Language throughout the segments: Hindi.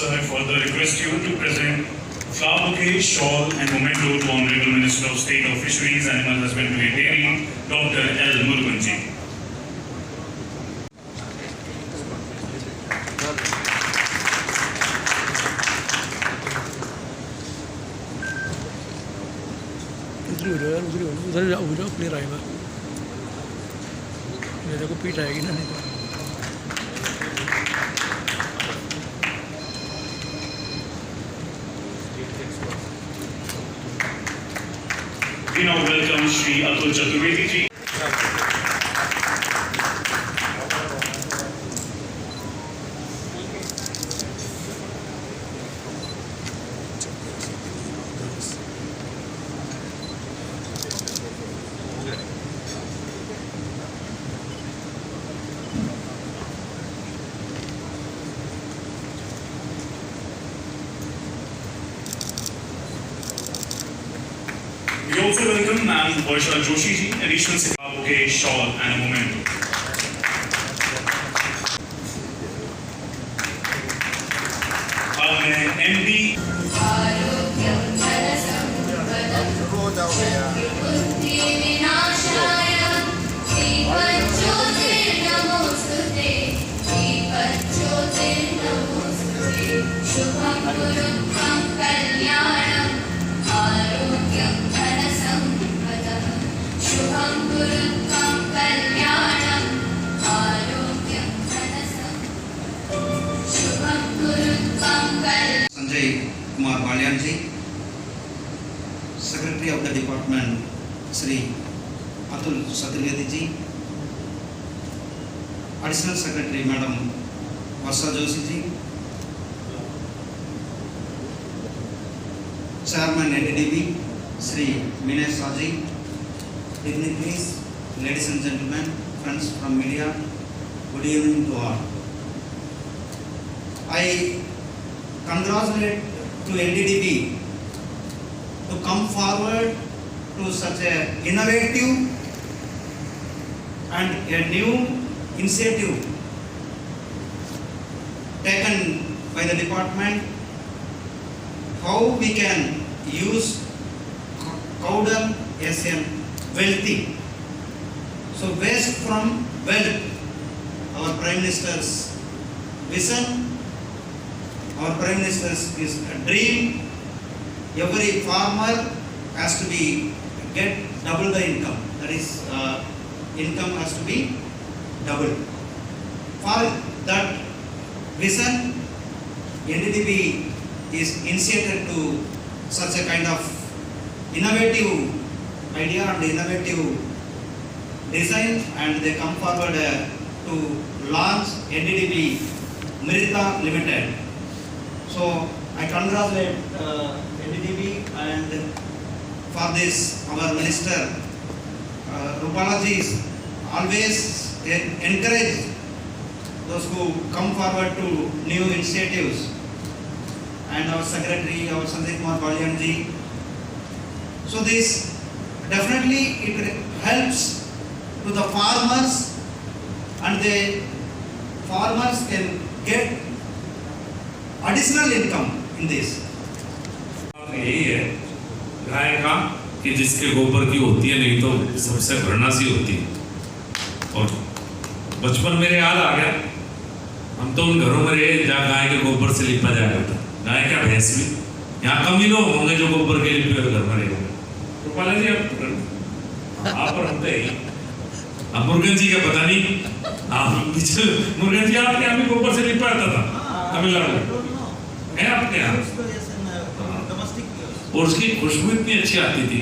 So I further request you to present flower bouquet, shawl and memento to Honorable Minister of State of Fisheries, Animal Husbandry and Dairy, Dr. L. Muruganji. उधर क्लियर आएगा, मेरे को पीठ आएगी ना। We now welcome Shri Atul Chaturvedi ji. We also welcome Ma'am Varsha Joshi ji, additional flower bouquet, shawl and a memento. MD Sanjay Kumar Balyanji, Secretary of the Department Sri Atul Chaturvedi ji, Additional Secretary Madam Varsha Joshi ji, Chairman NDDB Sri Minesh Saji, dignitaries, ladies and gentlemen, friends from media, good evening to all. I congratulate to NDDB to come forward to such a innovative and a new initiative taken by the department, how we can use cow dung as a wealthy. So waste from wealth, our Prime Minister's vision. Our Prime Minister's is a dream. Every farmer has to be get double the income. That is, income has to be double. For that vision, NDDB is initiated to such a kind of innovative idea and innovative design, and they come forward to launch NDDB Mirita Limited. So I congratulate NDDB and for this our Minister Rupalaji is always encourage those who come forward to new initiatives, and our Secretary, our Sanjay Kumar Balyanji. So this definitely it helps to the farmers, and the farmers can get additional income in this. यही है गाय का कि जिसके गोबर की होती है, नहीं तो सबसे घृणा सी होती है। और बचपन मेरे याद आ गया, हम तो उन घरों में रहे जहाँ गाय के गोबर से लिपा जाया करता। गाय क्या भैंस भी, यहाँ कम ही लोग होंगे जो गोबर के लिपे हुए घर में रहेंगे। तो पाला जी आप रखते ही, अब मुर्गन जी का पता नहीं, मुर्गन जी आपके यहाँ भी गोबर से लिपा जाता था तमिलनाडु में, है आपके यहाँ? और उसकी खुशबू इतनी अच्छी आती थी,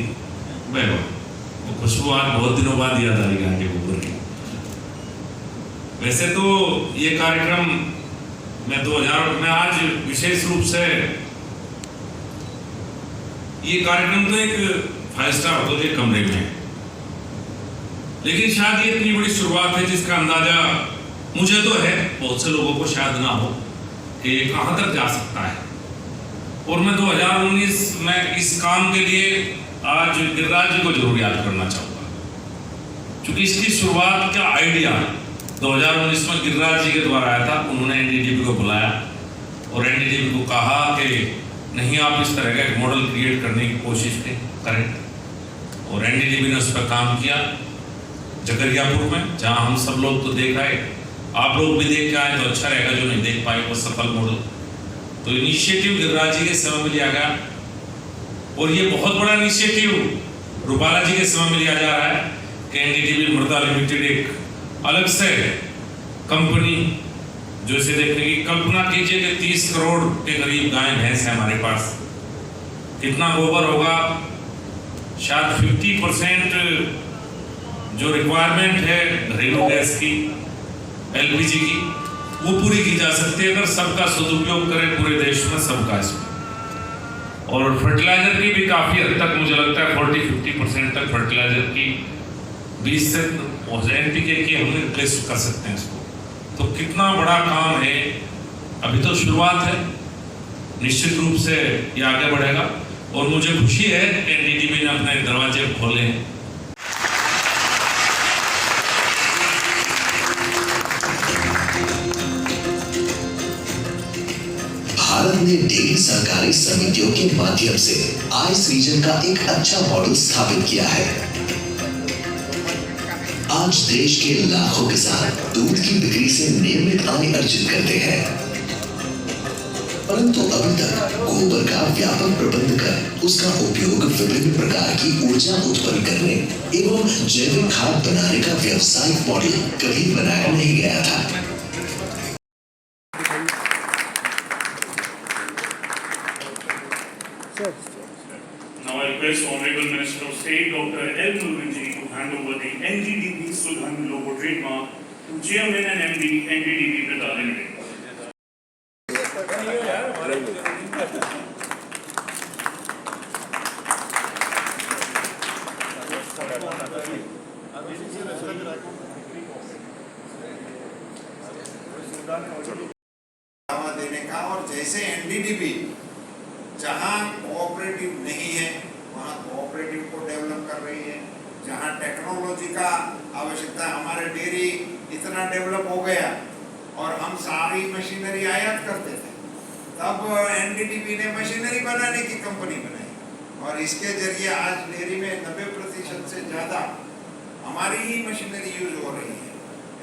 वो खुशबू आज बहुत दिनों बाद याद आ रही गाय के गोबर की। वैसे तो ये कार्यक्रम मैं 2000 में आज विशेष रूप से ये कार्यक्रम तो एक 5 स्टार होटल के कमरे में, लेकिन शायद ये इतनी बड़ी शुरुआत है जिसका अंदाजा मुझे तो है, बहुत से लोगों को शायद ना हो कि ये कहाँ तक जा सकता है। और मैं 2019 में इस काम के लिए आज गिरिराज जी को जरूर याद करना चाहूँगा, क्योंकि इसकी शुरुआत का आइडिया 2019 में गिरिराज जी के द्वारा आया था। उन्होंने एनडीडीबी को बुलाया और एनडीडीबी को कहा कि नहीं, आप इस तरह का एक मॉडल क्रिएट करने की कोशिश करें। और एनडीडीबी ने उस पर काम किया जगरियापुर में, जहां हम सब लोग तो देख आए, आप लोग भी देख के आए तो अच्छा रहेगा, जो नहीं देख पाए वो सफल मॉडल। तो इनिशिएटिव गिरिराज जी के समय में लिया गया और ये बहुत बड़ा इनिशिएटिव रूपाला जी के समय में लिया जा रहा है कि एनडीडीबी मृदा लिमिटेड एक अलग से कंपनी जो इसे देखने की कल्पना कीजिए कि 30 करोड़ के करीब गाय भैंस है हमारे पास, कितना गोबर होगा, शायद 50% जो रिक्वायरमेंट है घरेलू गैस की, एलपीजी की, वो पूरी की जा सकती है अगर सबका सदुपयोग करें पूरे देश में, सबका इसमें। और फर्टिलाइजर की भी काफ़ी हद तक मुझे लगता है 40-50% तक फर्टिलाइजर की 20 से एनपीके की हम रिप्लेस कर सकते हैं इसको। तो कितना बड़ा काम है, अभी तो शुरुआत है, निश्चित रूप से ये आगे बढ़ेगा और मुझे खुशी है कि एनडीडीबी ने अपने दरवाजे खोले हैं। भारत ने डेयरी सहकारी समितियों के माध्यम से आय सृजन का एक अच्छा मॉडल स्थापित किया है। आज देश के लाखों किसान दूध की बिक्री से नियमित आय अर्जित करते हैं, परंतु अभी तक गोबर का व्यापक प्रबंध कर उसका उपयोग विभिन्न प्रकार की ऊर्जा उत्पन्न करने एवं जैविक खाद बनाने का व्यावसायिक मॉडल कभी बनाया नहीं गया था। Now I request Honorable Minister of State Dr. L. Muruganji to hand over the NDDB Sudhan logo trademark to Chairman and MD NDDB Prita Limited. बढ़ावा देने का, और जैसे एनडीडीबी जहां कोऑपरेटिव नहीं है वहां कोऑपरेटिव को डेवलप कर रही है, जहां टेक्नोलॉजी का आवश्यकता है, हमारे डेयरी इतना डेवलप हो गया और हम सारी मशीनरी आयात करते थे, तब एनडीडीबी ने मशीनरी बनाने की कंपनी बनाई और इसके जरिए आज डेयरी में 90% से ज़्यादा हमारी ही मशीनरी यूज हो रही है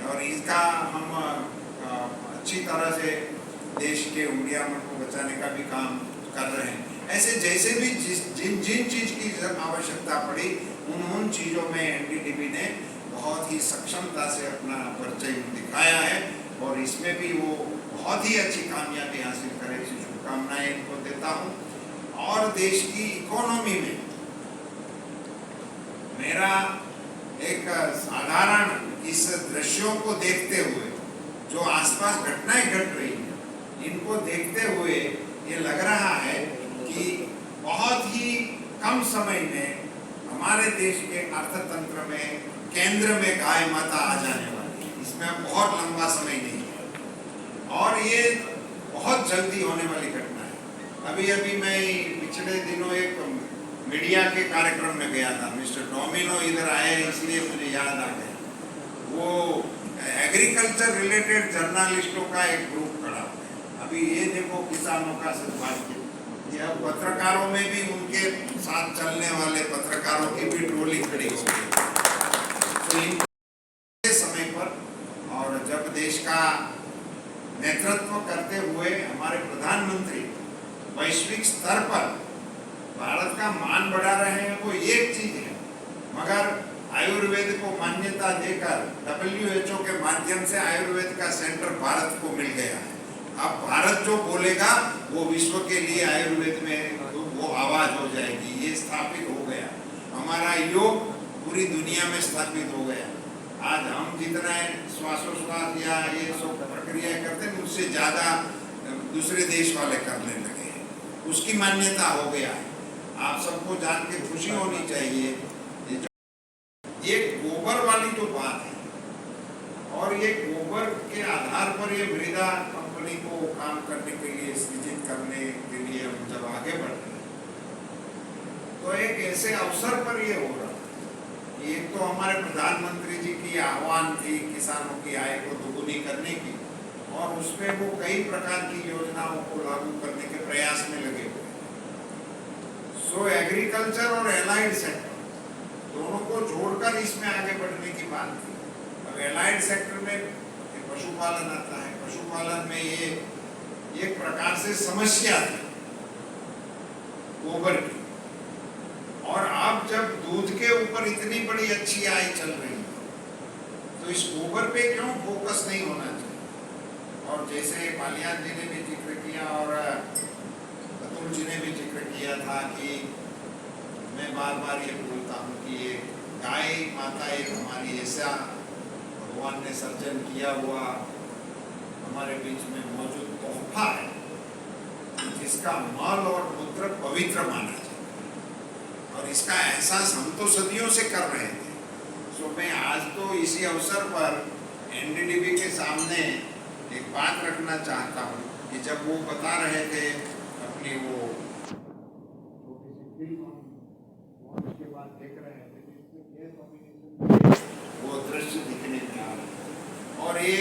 और इसका हम अच्छी तरह से देश के उद्यान को बचाने का भी काम कर रहे हैं। ऐसे जैसे भी जिन चीज की आवश्यकता पड़ी उन चीजों में एनडीडीबी ने बहुत ही सक्षमता से अपना परिचय दिखाया है और इसमें भी वो बहुत ही अच्छी कामयाबी हासिल करे, ऐसी शुभकामनाएं इनको देता हूँ। और देश की इकोनॉमी में मेरा एक साधारण इस दृश्यों को देखते हुए जो आसपास घटनाएं घट रही हैं, इनको देखते हुए ये लग रहा है कि बहुत ही कम समय में हमारे देश के अर्थतंत्र में केंद्र में गाय माता आ जाने वाली है। इसमें बहुत लंबा समय नहीं है और ये बहुत जल्दी होने वाली घटना है। अभी मैं पिछले दिनों एक मीडिया के कार्यक्रम में गया था, मिस्टर डोमिनो इधर आए इसलिए मुझे याद आ गया, वो एग्रीकल्चर रिलेटेड जर्नलिस्टों का एक ग्रुप खड़ा है। अभी ये देखो किसानों का सद्भाग्य, यह पत्रकारों में भी उनके साथ चलने वाले पत्रकारों की भी टोली खड़ी हो गई। तो इन समय पर और जब देश का नेतृत्व करते हुए हमारे प्रधानमंत्री वैश्विक स्तर पर भारत का मान बढ़ा रहे हैं, वो एक चीज है, मगर आयुर्वेद को मान्यता देकर WHO के माध्यम से आयुर्वेद का सेंटर भारत को मिल गया है। अब भारत जो बोलेगा वो विश्व के लिए आयुर्वेद में वो आवाज हो जाएगी, ये स्थापित हो गया। हमारा योग पूरी दुनिया में स्थापित हो गया। आज हम जितना श्वासोश्वास या ये सब प्रक्रिया करते हैं उससे ज़्यादा दूसरे देश वाले करने लगे हैं, उसकी मान्यता हो गया है। आप सबको जान के खुशी होनी चाहिए। ये गोबर वाली जो बात है और ये गोबर के आधार पर ये मृदा कंपनी को काम करने के लिए सृजित करने के लिए हम जब आगे बढ़ रहे हैं तो एक ऐसे अवसर पर ये हो रहा है। एक तो हमारे प्रधानमंत्री जी की आह्वान थी किसानों की आय को दोगुनी करने की, और उसमें वो कई प्रकार की योजनाओं को लागू करने के प्रयास में लगे हुए हैं। सो एग्रीकल्चर और एलाइड सेक्टर दोनों को जोड़कर इसमें आगे बढ़ने की बात थी। अब एलाइड सेक्टर में पशुपालन आता है। पशुपालन में ये एक प्रकार से समस्या थी गोबर की, और अब जब दूध के ऊपर इतनी बड़ी अच्छी आय चल रही है तो इस गोबर पे क्यों फोकस नहीं होना चाहिए। और जैसे बालियान जी ने भी जिक्र किया और अतुल जी ने भी जिक्र किया था कि मैं बार बार ये बोलता हूँ कि ये गाय माता एक हमारी ऐसा भगवान ने सर्जन किया हुआ हमारे बीच में मौजूद तोहफा है जिसका मल और मूत्र पवित्र माना जाता है, और इसका एहसास हम तो सदियों से कर रहे थे। सो मैं आज तो इसी अवसर पर एनडीडीबी के सामने एक बात रखना चाहता हूँ कि जब वो बता रहे थे अपनी वो छोटी सी फिल्म के बाद देख रहे थे जिसमें गैस नॉमिनेशन वो दृश्य दिखने में आ रहा, और ये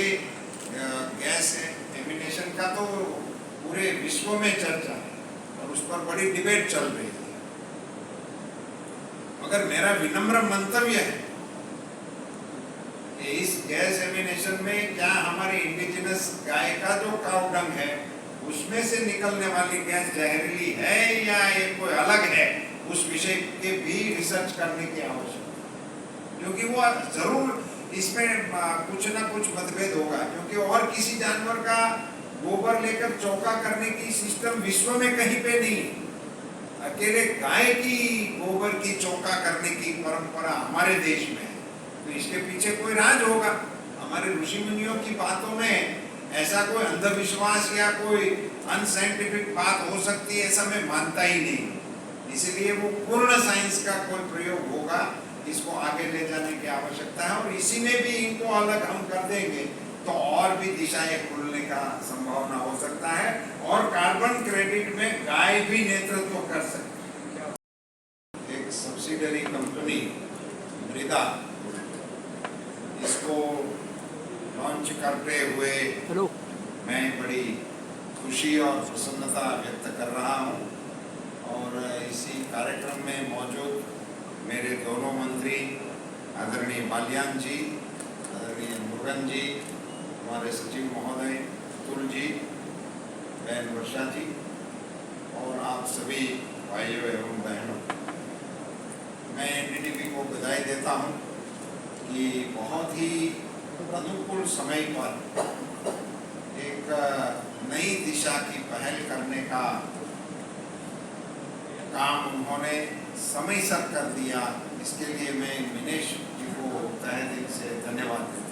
गैस एमिनेशन का तो पूरे विश्व में चर्चा है और उस पर बड़ी डिबेट चल रही है। मगर मेरा विनम्र मंतव्य है कि इस गैस एमिनेशन में क्या हमारी इंडिजिनस गाय का जो काऊ डंग है उसमें से निकलने वाली गैस जहरीली है या ये कोई अलग है, उस विषय के भी रिसर्च करने की आवश्यकता है। क्योंकि वो जरूर इसमें कुछ ना कुछ मतभेद होगा, क्योंकि और किसी जानवर का गोबर लेकर चौका करने की सिस्टम विश्व में कहीं पे नहीं है। अकेले गाय की गोबर की चौका करने की परंपरा हमारे देश में है, तो इसके पीछे कोई राज होगा। हमारे ऋषि मुनियों की बातों में ऐसा कोई अंधविश्वास या कोई अनसाइंटिफिक बात हो सकती है, ऐसा मैं मानता ही नहीं। इसलिए वो पूर्ण साइंस का कोई प्रयोग होगा, इसको आगे ले जाने की आवश्यकता है, और इसी में भी इनको अलग हम कर देंगे तो और भी दिशाएं खुलने का संभावना हो सकता है, और कार्बन क्रेडिट में गाय भी नेतृत्व कर सकती है। एक सब्सिडरी कंपनी मृदा, इसको लॉन्च करते हुए मैं बड़ी खुशी और प्रसन्नता व्यक्त कर रहा हूँ, और इसी कार्यक्रम में मौजूद मेरे दोनों मंत्री आदरणीय बालियान जी, आदरणीय मुरुगन जी, हमारे सचिव महोदय अतुल जी, बहन वर्षा जी, और आप सभी भाइयों एवं बहनों, मैं एनडीडीबी को बधाई देता हूँ कि बहुत ही अनुकूल समय पर एक नई दिशा की पहल करने का काम उन्होंने समय सर कर दिया। इसके लिए मैं मिनेश जी को तहे दिल से धन्यवाद देता हूँ।